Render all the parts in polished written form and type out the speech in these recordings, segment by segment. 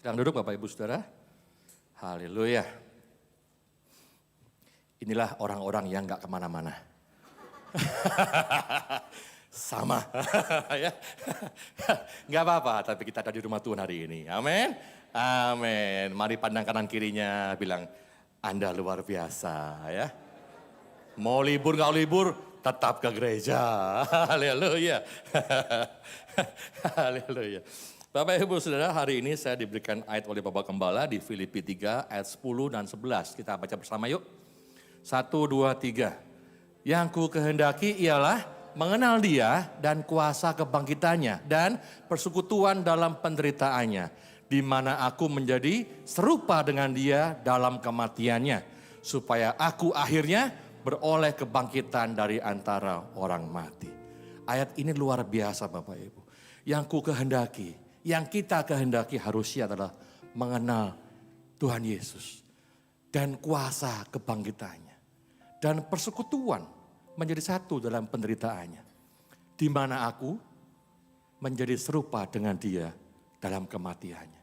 Sedang duduk Bapak Ibu Saudara. Haleluya. Inilah orang-orang yang gak kemana-mana. Sama. Ya. Gak apa-apa, tapi kita ada di rumah Tuhan hari ini. Amin. Amin. Mari pandang kanan kirinya, bilang, Anda luar biasa ya. Mau libur gak libur, tetap ke gereja. Haleluya. Haleluya. Bapak Ibu Saudara, hari ini saya diberikan ayat oleh Bapak Gembala di Filipi 3 ayat 10 dan 11. Kita baca bersama yuk. 1, 2, 3. Yang ku kehendaki ialah mengenal Dia dan kuasa kebangkitannya dan persekutuan dalam penderitaannya, di mana aku menjadi serupa dengan Dia dalam kematiannya, supaya aku akhirnya beroleh kebangkitan dari antara orang mati. Ayat ini luar biasa Bapak Ibu. Yang ku kehendaki, yang kita kehendaki harusnya adalah mengenal Tuhan Yesus dan kuasa kebangkitannya. Dan persekutuan menjadi satu dalam penderitaannya. Di mana aku menjadi serupa dengan Dia dalam kematiannya.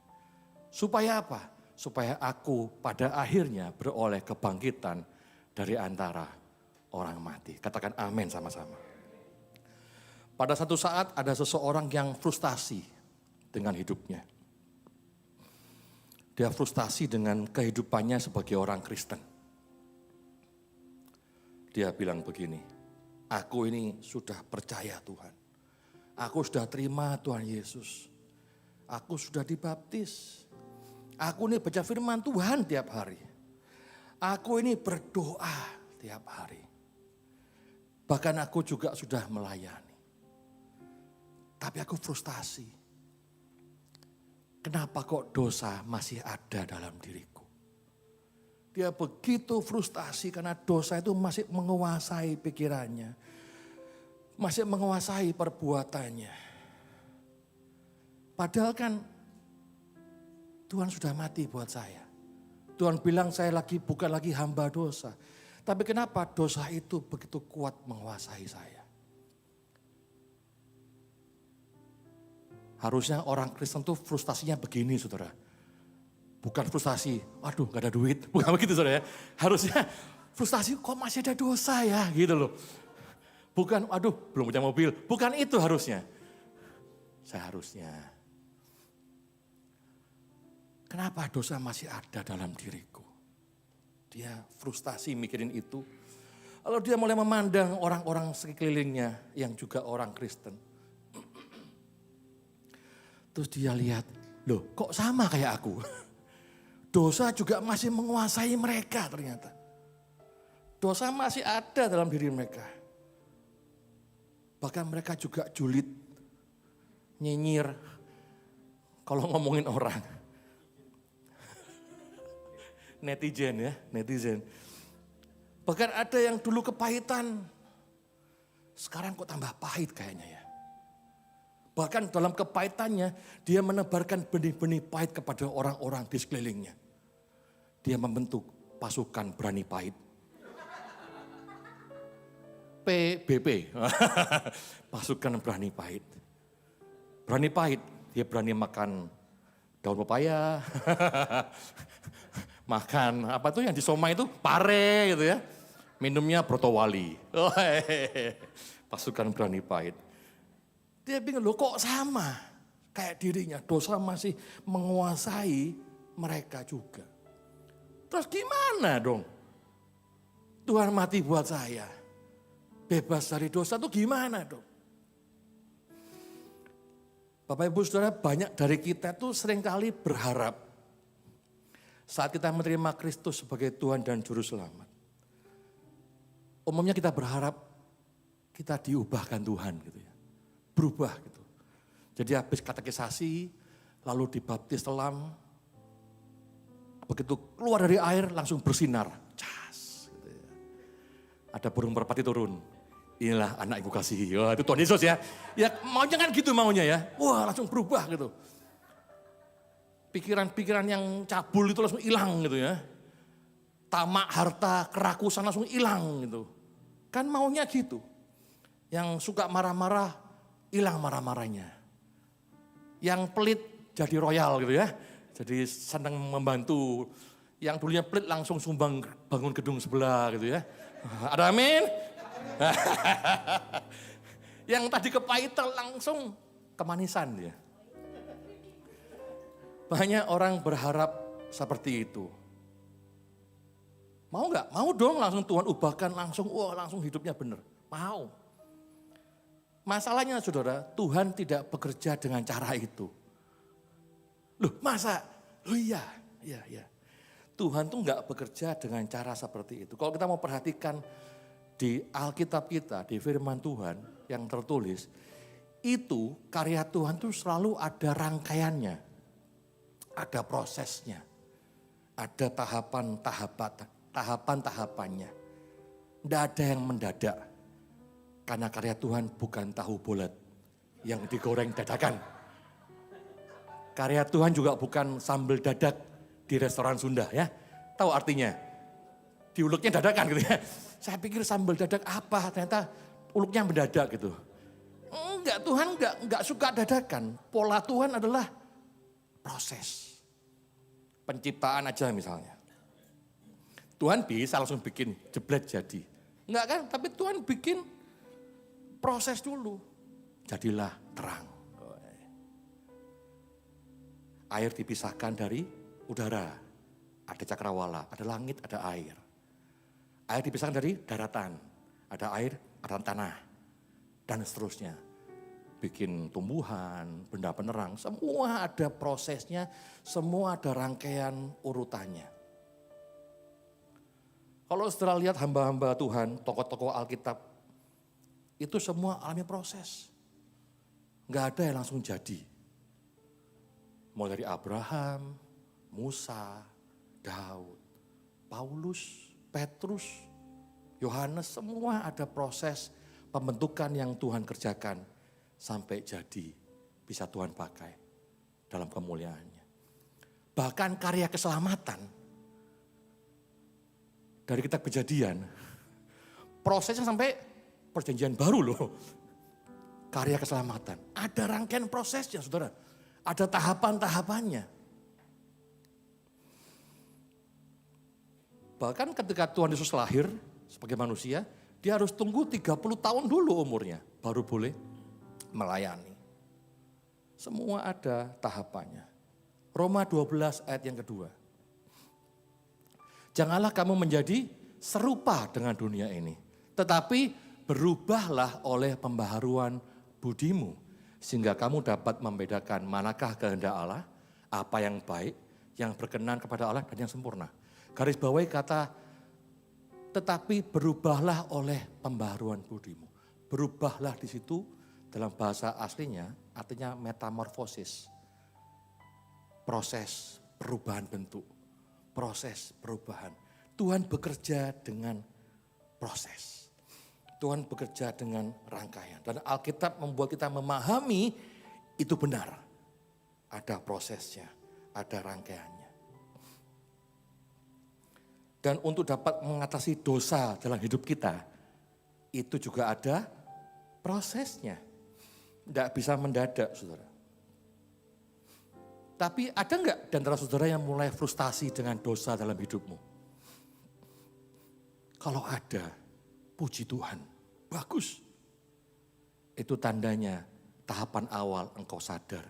Supaya apa? Supaya aku pada akhirnya beroleh kebangkitan dari antara orang mati. Katakan amin sama-sama. Pada satu saat ada seseorang yang frustasi dengan hidupnya. Dia frustasi dengan kehidupannya sebagai orang Kristen. Dia bilang begini, aku ini sudah percaya Tuhan. Aku sudah terima Tuhan Yesus. Aku sudah dibaptis. Aku ini baca firman Tuhan tiap hari. Aku ini berdoa tiap hari. Bahkan aku juga sudah melayani. Tapi aku frustasi. Kenapa kok dosa masih ada dalam diriku? Dia begitu frustasi karena dosa itu masih menguasai pikirannya. Masih menguasai perbuatannya. Padahal kan Tuhan sudah mati buat saya. Tuhan bilang saya bukan lagi hamba dosa. Tapi kenapa dosa itu begitu kuat menguasai saya? Harusnya orang Kristen tuh frustasinya begini saudara. Bukan frustasi, aduh gak ada duit. Bukan begitu saudara ya. Harusnya frustasi kok masih ada dosa ya gitu loh. Bukan aduh belum punya mobil. Bukan itu harusnya. Seharusnya. Kenapa dosa masih ada dalam diriku? Dia frustasi mikirin itu. Lalu dia mulai memandang orang-orang sekelilingnya yang juga orang Kristen. Terus dia lihat, loh kok sama kayak aku? Dosa juga masih menguasai mereka ternyata. Dosa masih ada dalam diri mereka. Bahkan mereka juga julid, nyinyir, kalau ngomongin orang. Netizen ya, netizen. Bahkan ada yang dulu kepahitan, sekarang kok tambah pahit kayaknya ya. Bahkan dalam kepahitannya, dia menebarkan benih-benih pahit kepada orang-orang di sekelilingnya. Dia membentuk pasukan berani pahit. PBP, pasukan berani pahit. Berani pahit, dia berani makan daun pepaya, makan apa tuh yang di Soma itu, pare gitu ya. Minumnya brotowali. Pasukan berani pahit. Dia bingung, loh kok sama kayak dirinya, dosa masih menguasai mereka juga. Terus gimana dong? Tuhan mati buat saya. Bebas dari dosa itu gimana dong? Bapak Ibu Saudara, banyak dari kita tuh seringkali berharap saat kita menerima Kristus sebagai Tuhan dan Juru Selamat. Umumnya kita berharap kita diubahkan Tuhan gitu ya. Berubah gitu. Jadi habis katekisasi, lalu dibaptis selam, begitu keluar dari air langsung bersinar. Cas. Gitu ya. Ada burung merpati turun. Inilah anak ibu kasihi. Wah, itu Tuhan Yesus ya. Ya maunya kan gitu maunya ya. Wah langsung berubah gitu. Pikiran-pikiran yang cabul itu langsung hilang gitu ya. Tamak, harta, kerakusan langsung hilang gitu. Kan maunya gitu. Yang suka marah-marah, hilang marah-marahnya. Yang pelit jadi royal gitu ya. Jadi senang membantu. Yang dulunya pelit langsung sumbang bangun gedung sebelah gitu ya. Ada amin? Yang tadi kepahitan langsung kemanisan dia. Banyak orang berharap seperti itu. Mau nggak? Mau dong langsung Tuhan ubahkan langsung, langsung hidupnya benar. Mau. Masalahnya saudara, Tuhan tidak bekerja dengan cara itu. Loh masa? Loh iya. Tuhan tuh nggak bekerja dengan cara seperti itu. Kalau kita mau perhatikan di Alkitab kita, di firman Tuhan yang tertulis, itu karya Tuhan tuh selalu ada rangkaiannya, ada prosesnya, ada tahapan-tahapannya. Tidak ada yang mendadak, karena karya Tuhan bukan tahu bulat yang digoreng dadakan. Karya Tuhan juga bukan sambal dadak di restoran Sunda ya. Tahu artinya? Diuleknya dadakan gitu ya. Saya pikir sambal dadak apa, ternyata uleknya mendadak gitu. Enggak, Tuhan enggak suka dadakan. Pola Tuhan adalah proses. Penciptaan aja misalnya. Tuhan bisa langsung bikin jeblet jadi. Enggak kan, tapi Tuhan bikin proses dulu. Jadilah terang. Air dipisahkan dari udara, ada cakrawala, ada langit, ada air. Air dipisahkan dari daratan, ada air, ada tanah, dan seterusnya. Bikin tumbuhan, benda penerang, semua ada prosesnya, semua ada rangkaian urutannya. Kalau setelah lihat hamba-hamba Tuhan, tokoh-tokoh Alkitab, itu semua alami proses. Enggak ada yang langsung jadi. Mulai dari Abraham, Musa, Daud, Paulus, Petrus, Yohanes, semua ada proses pembentukan yang Tuhan kerjakan sampai jadi bisa Tuhan pakai dalam kemuliaannya. Bahkan karya keselamatan dari kitab Kejadian, prosesnya sampai perjanjian baru loh. Karya keselamatan, ada rangkaian prosesnya saudara, ada tahapan-tahapannya. Bahkan ketika Tuhan Yesus lahir sebagai manusia, dia harus tunggu 30 tahun dulu umurnya, baru boleh melayani. Semua ada tahapannya. Roma 12 ayat yang kedua. Janganlah kamu menjadi serupa dengan dunia ini, tetapi berubahlah oleh pembaharuan budimu, sehingga kamu dapat membedakan manakah kehendak Allah, apa yang baik, yang berkenan kepada Allah dan yang sempurna. Garis bawahi kata, tetapi berubahlah oleh pembaharuan budimu. Berubahlah di situ dalam bahasa aslinya artinya metamorfosis. Proses perubahan bentuk, proses perubahan. Tuhan bekerja dengan proses. Tuhan bekerja dengan rangkaian. Dan Alkitab membuat kita memahami itu benar. Ada prosesnya, ada rangkaiannya. Dan untuk dapat mengatasi dosa dalam hidup kita, itu juga ada prosesnya. Tidak bisa mendadak, saudara. Tapi ada enggak di antara saudara yang mulai frustasi dengan dosa dalam hidupmu? Kalau ada, puji Tuhan, bagus. Itu tandanya tahapan awal engkau sadar.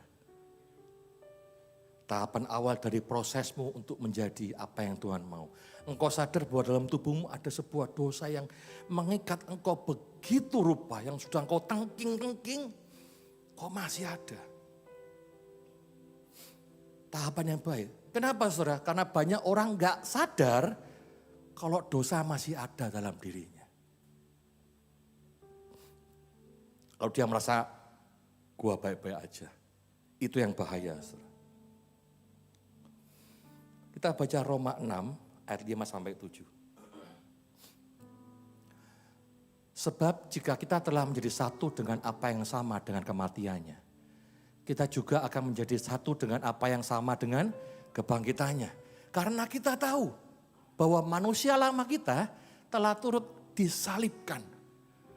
Tahapan awal dari prosesmu untuk menjadi apa yang Tuhan mau. Engkau sadar bahwa dalam tubuhmu ada sebuah dosa yang mengikat engkau begitu rupa, yang sudah engkau tengking-tengking, kok masih ada. Tahapan yang baik. Kenapa saudara? Karena banyak orang gak sadar kalau dosa masih ada dalam dirinya. Kalau dia merasa gua baik-baik aja, itu yang bahaya saudara. Kita baca Roma 6 ayat 5 sampai 7. Sebab jika kita telah menjadi satu dengan apa yang sama dengan kematiannya, kita juga akan menjadi satu dengan apa yang sama dengan kebangkitannya. Karena kita tahu bahwa manusia lama kita telah turut disalibkan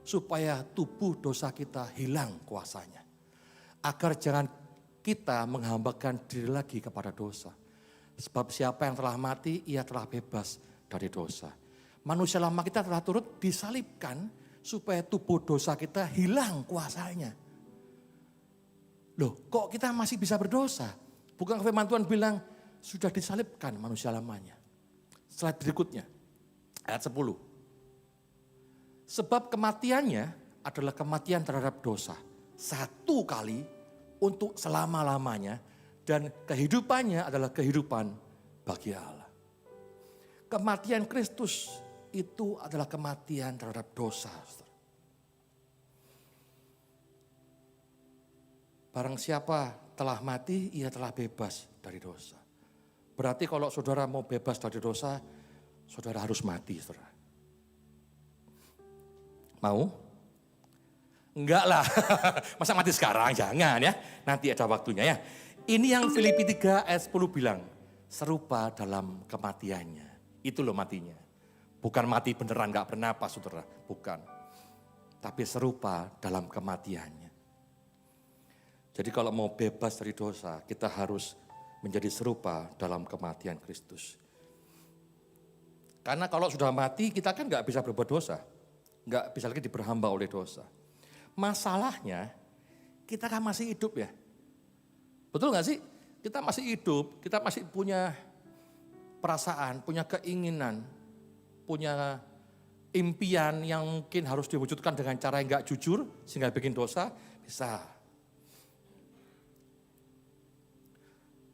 supaya tubuh dosa kita hilang kuasanya. Agar jangan kita menghambakan diri lagi kepada dosa. Sebab siapa yang telah mati, ia telah bebas dari dosa. Manusia lama kita telah turut disalibkan supaya tubuh dosa kita hilang kuasanya. Loh, kok kita masih bisa berdosa? Bukan firman Tuhan bilang sudah disalibkan manusia lamanya. Slide berikutnya, ayat 10. Sebab kematiannya adalah kematian terhadap dosa. Satu kali untuk selama-lamanya. Dan kehidupannya adalah kehidupan bagi Allah. Kematian Kristus itu adalah kematian terhadap dosa. Barang siapa telah mati, ia telah bebas dari dosa. Berarti kalau saudara mau bebas dari dosa, saudara harus mati, saudara. Mau? Enggak lah, masa mati sekarang? Jangan ya, nanti ada waktunya ya. Ini yang Filipi 3 ayat 10 bilang, serupa dalam kematiannya. Itu loh matinya. Bukan mati beneran gak bernapas saudara, bukan. Tapi serupa dalam kematiannya. Jadi kalau mau bebas dari dosa, kita harus menjadi serupa dalam kematian Kristus. Karena kalau sudah mati, kita kan gak bisa berbuat dosa. Gak bisa lagi diperhamba oleh dosa. Masalahnya, kita kan masih hidup ya. Betul gak sih? Kita masih hidup, kita masih punya perasaan, punya keinginan, punya impian yang mungkin harus diwujudkan dengan cara yang gak jujur, sehingga bikin dosa, bisa.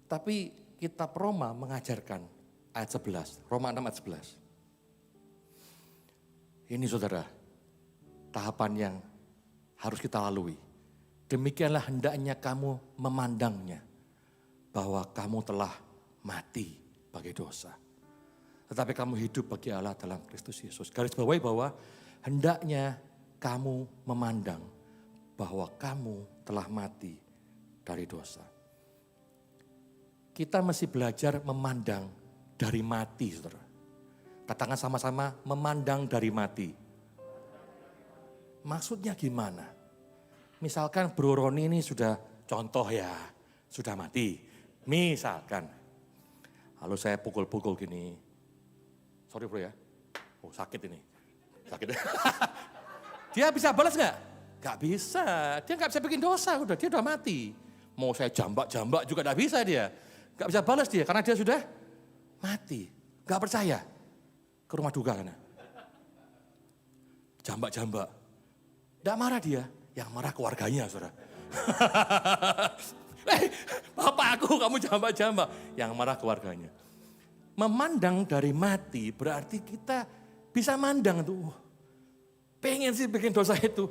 Tapi kitab Roma mengajarkan ayat 11, Roma 6 ayat 11. Ini saudara, tahapan yang harus kita lalui. Demikianlah hendaknya kamu memandangnya, bahwa kamu telah mati bagi dosa. Tetapi kamu hidup bagi Allah dalam Kristus Yesus. Garis bawahi bahwa hendaknya kamu memandang bahwa kamu telah mati dari dosa. Kita mesti belajar memandang dari mati, saudara. Katakan sama-sama, memandang dari mati. Maksudnya gimana? Misalkan Bro Roni ini sudah contoh ya, sudah mati. Misalkan, lalu saya pukul-pukul gini. Sorry bro ya, oh sakit ini. Sakit. Dia bisa balas gak? Gak bisa, dia gak bisa bikin dosa, dia udah mati. Mau saya jambak-jambak juga gak bisa dia. Gak bisa balas dia, karena dia sudah mati. Gak percaya, ke rumah duka karena. Jambak-jambak, gak marah dia. Yang marah keluarganya, saudara. Bapak aku, kamu jambak-jambak. Yang marah keluarganya. Memandang dari mati berarti kita bisa mandang tuh. Pengen sih bikin dosa itu.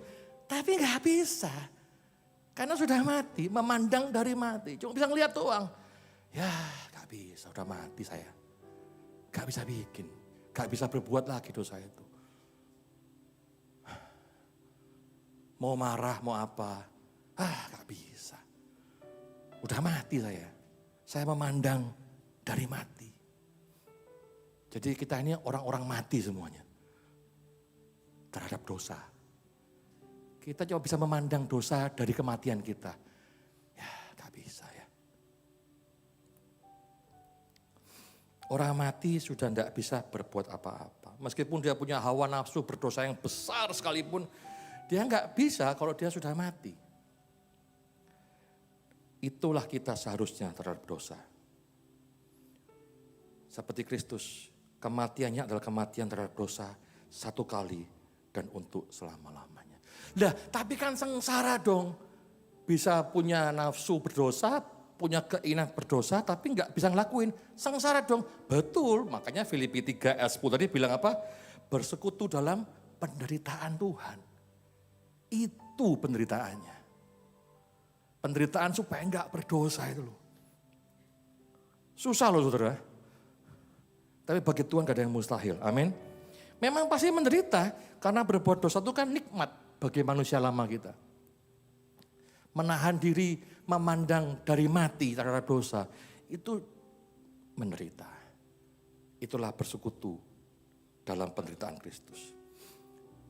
Tapi gak bisa. Karena sudah mati, memandang dari mati. Cuma bisa ngeliat doang. Ya gak bisa, udah mati saya. Gak bisa bikin. Gak bisa berbuat lagi dosa itu. Mau marah, mau apa. Gak bisa. Udah mati saya. Saya memandang dari mati. Jadi kita ini orang-orang mati semuanya. Terhadap dosa. Kita coba bisa memandang dosa dari kematian kita. Ya gak bisa ya. Orang mati sudah gak bisa berbuat apa-apa. Meskipun dia punya hawa nafsu berdosa yang besar sekalipun. Dia nggak bisa kalau dia sudah mati. Itulah kita seharusnya terhadap dosa. Seperti Kristus, kematiannya adalah kematian terhadap dosa satu kali dan untuk selama-lamanya. Nah, tapi kan sengsara dong. Bisa punya nafsu berdosa, punya keinginan berdosa, tapi nggak bisa ngelakuin. Sengsara dong. Betul, makanya Filipi 3 ayat 10 tadi bilang apa? Bersekutu dalam penderitaan Tuhan. Itu penderitaannya. Penderitaan supaya enggak berdosa itu loh. Susah loh saudara. Tapi bagi Tuhan gak ada yang mustahil. Amin. Memang pasti menderita karena berbuat dosa itu kan nikmat bagi manusia lama kita. Menahan diri, memandang dari mati terhadap dosa. Itu menderita. Itulah bersekutu dalam penderitaan Kristus.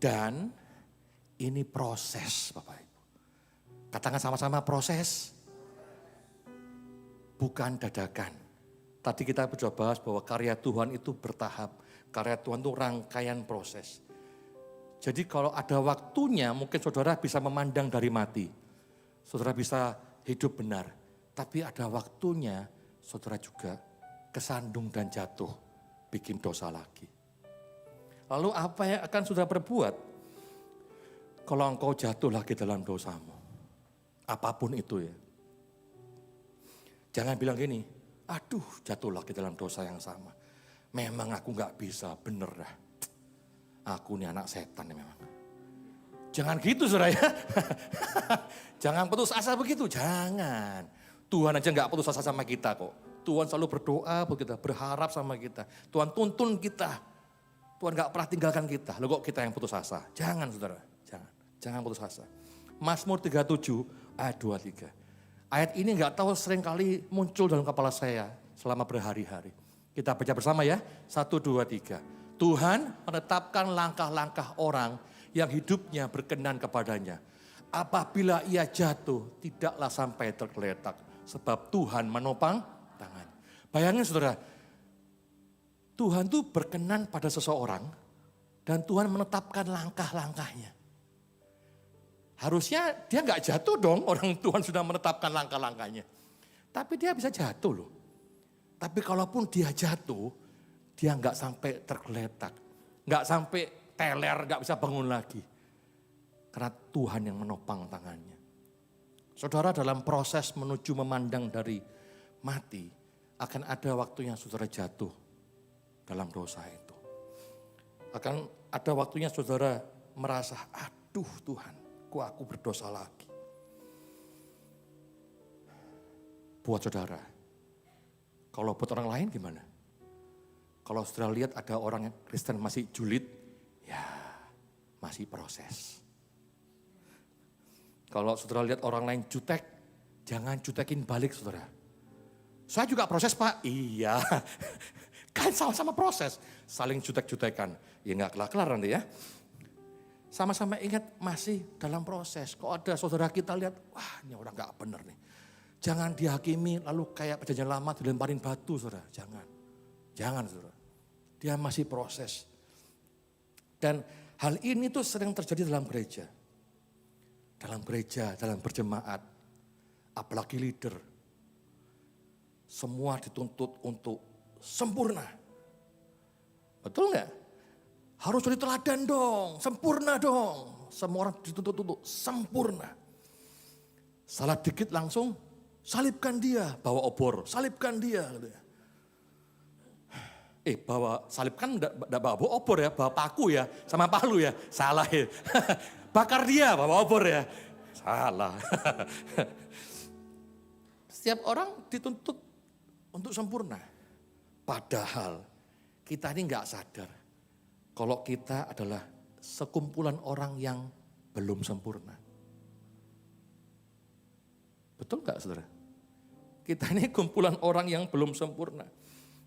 Dan ini proses Bapak Ibu. Katakan sama-sama proses. bukan dadakan. Tadi kita sudah bahas bahwa karya Tuhan itu bertahap. Karya Tuhan itu rangkaian proses. Jadi kalau ada waktunya mungkin saudara bisa memandang dari mati. Saudara bisa hidup benar. Tapi ada waktunya saudara juga kesandung dan jatuh. Bikin dosa lagi. Lalu apa yang akan saudara perbuat? Kalau engkau jatuh lagi dalam dosamu. Apapun itu ya. Jangan bilang gini, aduh jatuh lagi dalam dosa yang sama. Memang aku gak bisa, bener dah. Aku ini anak setan ya memang. Jangan gitu saudara ya. Jangan putus asa begitu, jangan. Tuhan aja gak putus asa sama kita kok. Tuhan selalu berdoa buat kita, berharap sama kita. Tuhan tuntun kita. Tuhan gak pernah tinggalkan kita. Lalu kok kita yang putus asa? Jangan saudara, jangan putus asa. Mazmur 37 ayat 23. Ayat ini gak tahu sering kali muncul dalam kepala saya selama berhari-hari. Kita baca bersama ya, 1, 2, 3. Tuhan menetapkan langkah-langkah orang yang hidupnya berkenan kepadanya. Apabila ia jatuh, tidaklah sampai tergeletak. Sebab Tuhan menopang tangan. Bayangin saudara, Tuhan tuh berkenan pada seseorang dan Tuhan menetapkan langkah-langkahnya. Harusnya dia nggak jatuh dong, orang Tuhan sudah menetapkan langkah-langkahnya. Tapi dia bisa jatuh loh. Tapi kalaupun dia jatuh, dia nggak sampai tergeletak. Nggak sampai teler, nggak bisa bangun lagi. Karena Tuhan yang menopang tangannya. Saudara dalam proses menuju memandang dari mati, akan ada waktunya saudara jatuh dalam dosa itu. Akan ada waktunya saudara merasa, aduh Tuhan. Kok aku berdosa lagi. Buat saudara, kalau buat orang lain gimana? Kalau saudara lihat ada orang Kristen masih julid, ya masih proses. Kalau saudara lihat orang lain jutek, jangan jutekin balik saudara. Saya juga proses Pak, iya. Kan sama-sama proses, saling jutek-jutekan. Ya gak kelar-kelar nanti ya. Sama-sama ingat masih dalam proses. Kalau ada saudara kita lihat, wah ini orang gak benar nih. Jangan dihakimi lalu kayak perjanjian lama dilemparin batu saudara. Jangan saudara. Dia masih proses. Dan hal ini tuh sering terjadi dalam gereja. Dalam gereja, dalam berjemaat. Apalagi leader. Semua dituntut untuk sempurna. Betul gak? Harus jadi teladan dong, sempurna dong. Semua orang dituntut untuk sempurna. Salah dikit langsung salibkan dia, bawa obor, salibkan dia. Bawa salibkan enggak bawa obor ya, bawa paku ya, sama palu ya, salah ya. Bakar dia, bawa obor ya, salah. Setiap orang dituntut untuk sempurna. Padahal kita ini enggak sadar. Kalau kita adalah sekumpulan orang yang belum sempurna. Betul gak saudara? Kita ini kumpulan orang yang belum sempurna.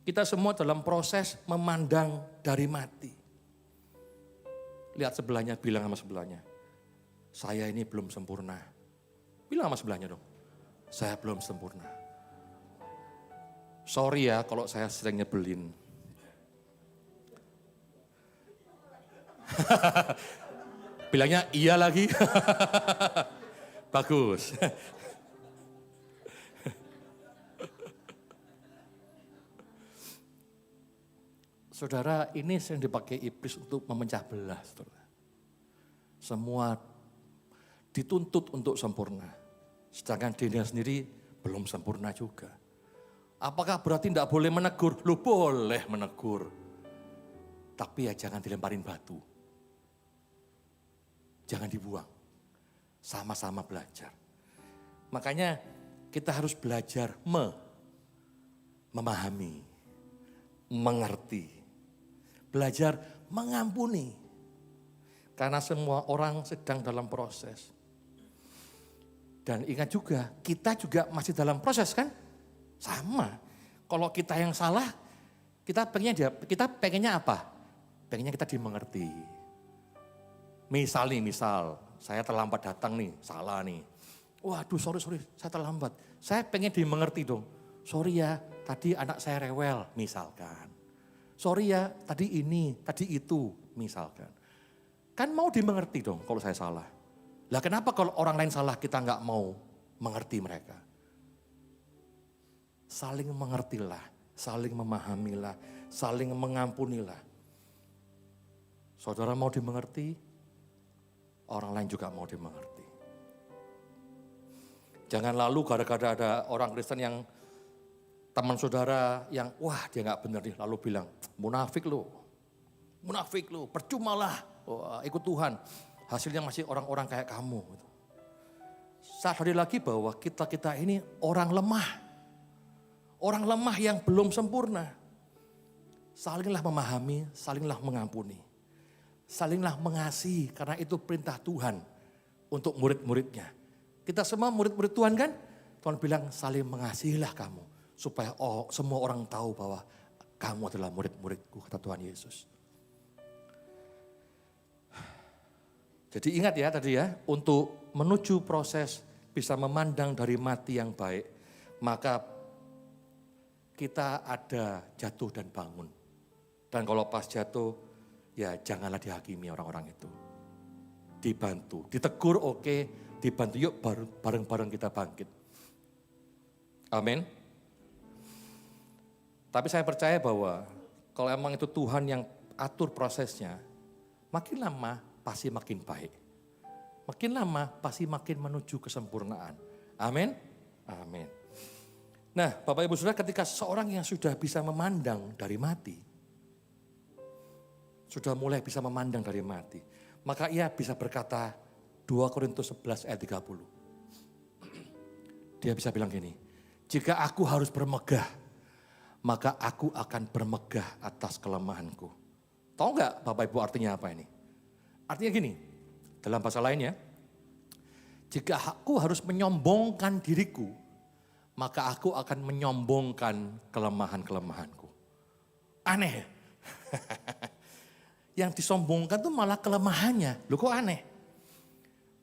Kita semua dalam proses memandang dari mati. Lihat sebelahnya, bilang sama sebelahnya. Saya ini belum sempurna. Bilang sama sebelahnya dong. Saya belum sempurna. Sorry ya kalau saya sering nyebelin. Bilangnya iya lagi. Bagus. Saudara, ini yang dipakai iblis untuk memecah belah. Saudara. Semua dituntut untuk sempurna. Sedangkan dirinya sendiri belum sempurna juga. Apakah berarti tidak boleh menegur? Lu boleh menegur. Tapi ya jangan dilemparin batu. Jangan dibuang. Sama-sama belajar. Makanya kita harus belajar memahami, mengerti. Belajar mengampuni. Karena semua orang sedang dalam proses. Dan ingat juga, kita juga masih dalam proses kan? Sama. Kalau kita yang salah, kita pengennya apa? Pengennya kita dimengerti. Misal, saya terlambat datang nih, salah nih. Waduh sorry, saya terlambat. Saya pengen dimengerti dong. Sorry ya, tadi anak saya rewel misalkan. Sorry ya, tadi ini, tadi itu misalkan. Kan mau dimengerti dong kalau saya salah. Lah kenapa kalau orang lain salah kita nggak mau mengerti mereka? Saling mengertilah, saling memahamilah, saling mengampunilah. Saudara mau dimengerti, orang lain juga mau dimengerti. Jangan lalu gara-gara ada orang Kristen yang teman saudara yang wah dia nggak benar nih, lalu bilang munafik lu, percumalah ikut Tuhan. Hasilnya masih orang-orang kayak kamu. Sadari lagi bahwa kita ini orang lemah yang belum sempurna. Salinglah memahami, salinglah mengampuni, salinglah mengasihi karena itu perintah Tuhan untuk murid-muridnya. Kita semua murid-murid Tuhan kan? Tuhan bilang saling mengasihilah kamu. Supaya semua orang tahu bahwa kamu adalah murid-muridku, kata Tuhan Yesus. Jadi ingat ya tadi ya, untuk menuju proses bisa memandang dari mati yang baik, maka kita ada jatuh dan bangun. Dan kalau pas jatuh, ya janganlah dihakimi orang-orang itu. Dibantu, ditegur oke, dibantu yuk bareng-bareng kita bangkit. Amin. Tapi saya percaya bahwa kalau emang itu Tuhan yang atur prosesnya, makin lama pasti makin baik. Makin lama pasti makin menuju kesempurnaan. Amin. Amin. Nah Bapak Ibu Saudara, ketika seorang yang sudah bisa memandang dari mati, sudah mulai bisa memandang dari mati, maka ia bisa berkata 2 Korintus 11 ayat 30. Dia bisa bilang gini, jika aku harus bermegah, maka aku akan bermegah atas kelemahanku. Tahu nggak Bapak Ibu artinya apa ini? Artinya gini, dalam bahasa lainnya, jika aku harus menyombongkan diriku, maka aku akan menyombongkan kelemahan-kelemahanku. Aneh. Yang disombongkan tuh malah kelemahannya. Loh kok aneh?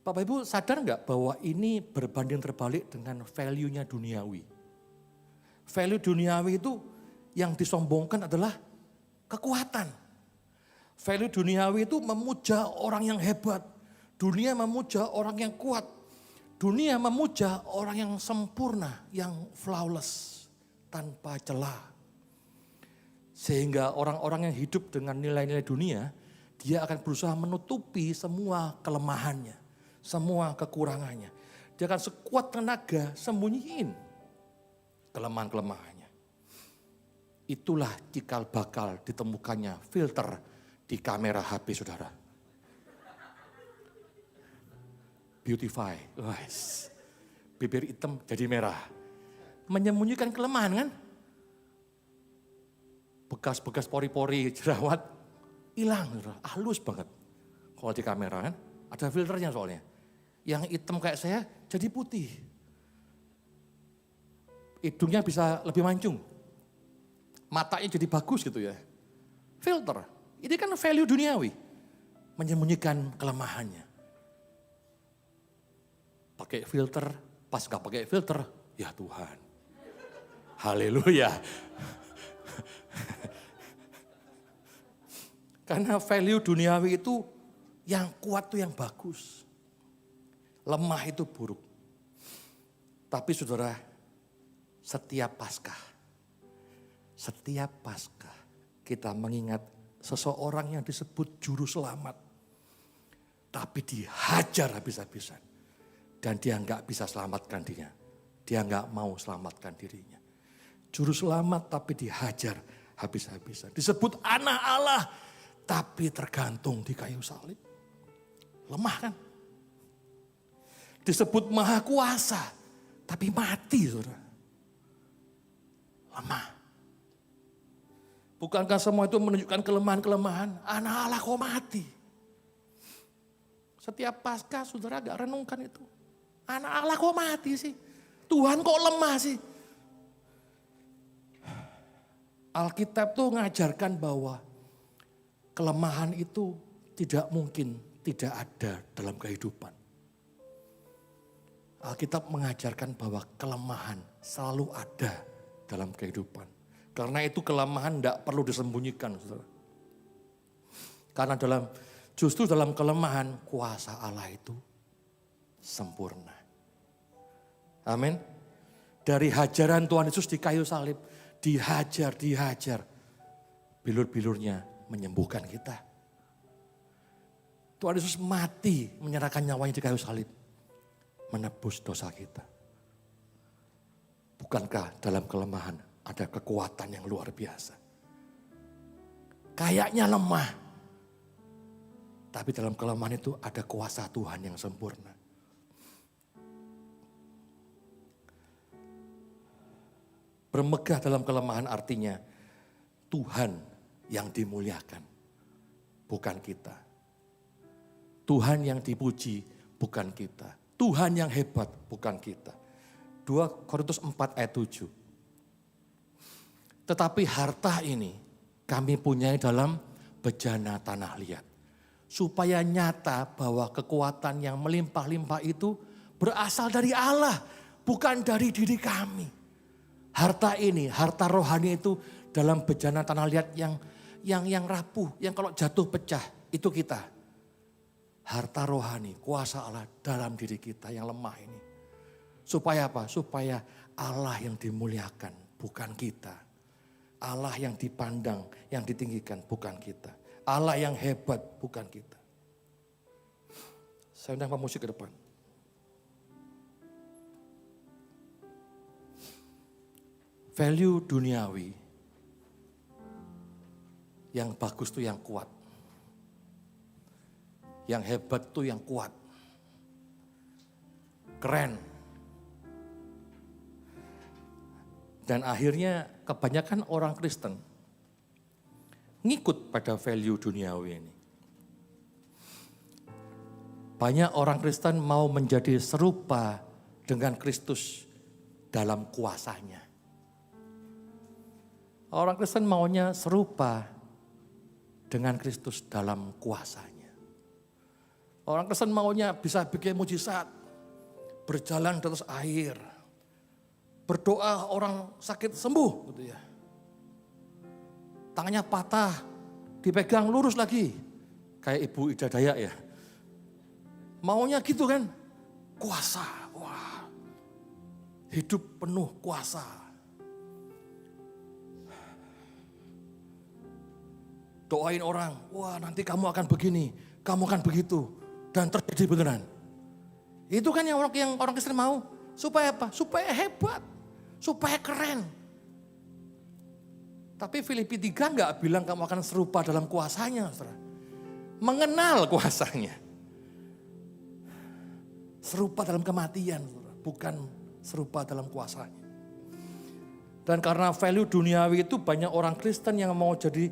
Bapak Ibu sadar nggak bahwa ini berbanding terbalik dengan value-nya duniawi. Value duniawi itu yang disombongkan adalah kekuatan. Value duniawi itu memuja orang yang hebat. Dunia memuja orang yang kuat. Dunia memuja orang yang sempurna, yang flawless, tanpa celah. Sehingga orang-orang yang hidup dengan nilai-nilai dunia, dia akan berusaha menutupi semua kelemahannya, semua kekurangannya. Dia akan sekuat tenaga sembunyiin kelemahan-kelemahannya. Itulah cikal bakal ditemukannya filter di kamera HP saudara. Beautify, bibir hitam jadi merah. Menyembunyikan kelemahan kan? Bekas-bekas pori-pori jerawat hilang, halus banget. Kalau di kamera kan, ada filternya soalnya. Yang hitam kayak saya jadi putih. Hidungnya bisa lebih mancung. Matanya jadi bagus gitu ya. Filter, ini kan value duniawi. Menyembunyikan kelemahannya. Pakai filter, pas gak pakai filter, ya Tuhan. Haleluya. Karena value duniawi itu yang kuat tuh yang bagus. Lemah itu buruk. Tapi saudara, setiap Paskah kita mengingat seseorang yang disebut juru selamat. Tapi dihajar habis-habisan. Dan dia nggak bisa selamatkan dirinya. Dia nggak mau selamatkan dirinya. Juru selamat tapi dihajar habis-habisan. Disebut anak Allah tapi tergantung di kayu salib. Lemah kan? Disebut maha kuasa tapi mati saudara. Lemah. Bukankah semua itu menunjukkan kelemahan-kelemahan? Anak Allah kok mati? Setiap Paskah saudara gak renungkan itu. Anak Allah kok mati sih? Tuhan kok lemah sih? Alkitab tuh ngajarkan bahwa kelemahan itu tidak mungkin tidak ada dalam kehidupan. Alkitab mengajarkan bahwa kelemahan selalu ada dalam kehidupan. Karena itu kelemahan tidak perlu disembunyikan, saudara. Karena justru dalam kelemahan kuasa Allah itu sempurna. Amin. Dari hajaran Tuhan Yesus di kayu salib, dihajar. Bilur-bilurnya menyembuhkan kita. Tuhan Yesus mati menyerahkan nyawanya di kayu salib, menebus dosa kita. Bukankah dalam kelemahan ada kekuatan yang luar biasa? Kayaknya lemah, tapi dalam kelemahan itu ada kuasa Tuhan yang sempurna. Bermegah dalam kelemahan artinya Tuhan yang dimuliakan, bukan kita. Tuhan yang dipuji, bukan kita. Tuhan yang hebat, bukan kita. 2 Korintus 4 ayat 7. Tetapi harta ini kami punyai dalam bejana tanah liat. Supaya nyata bahwa kekuatan yang melimpah-limpah itu berasal dari Allah, bukan dari diri kami. Harta ini, harta rohani itu dalam bejana tanah liat yang rapuh, yang kalau jatuh pecah, itu kita. Harta rohani, kuasa Allah dalam diri kita yang lemah ini. Supaya apa? Supaya Allah yang dimuliakan, bukan kita. Allah yang dipandang, yang ditinggikan, bukan kita. Allah yang hebat, bukan kita. Saya undang pemusik ke depan. Value duniawi yang bagus tuh yang kuat. Yang hebat tuh yang kuat. Keren. Dan akhirnya kebanyakan orang Kristen ngikut pada value duniawi ini. Banyak orang Kristen mau menjadi serupa dengan Kristus dalam kuasanya. Orang Kristen maunya serupa dengan Kristus dalam kuasanya. Orang Kristen maunya bisa bikin mujizat, berjalan di atas air, berdoa orang sakit sembuh gitu ya. Tangannya patah, dipegang lurus lagi. Kayak Ibu Ida Dayak ya. Maunya gitu kan, kuasa, wah. Hidup penuh kuasa. Doain orang, wah nanti kamu akan begini, kamu akan begitu. Dan terjadi beneran. Itu kan yang orang Kristen mau. Supaya apa? Supaya hebat, supaya keren. Tapi Filipi 3 enggak bilang kamu akan serupa dalam kuasanya. Saudara. Mengenal kuasanya. Serupa dalam kematian, saudara. Bukan serupa dalam kuasanya. Dan karena value duniawi itu banyak orang Kristen yang mau jadi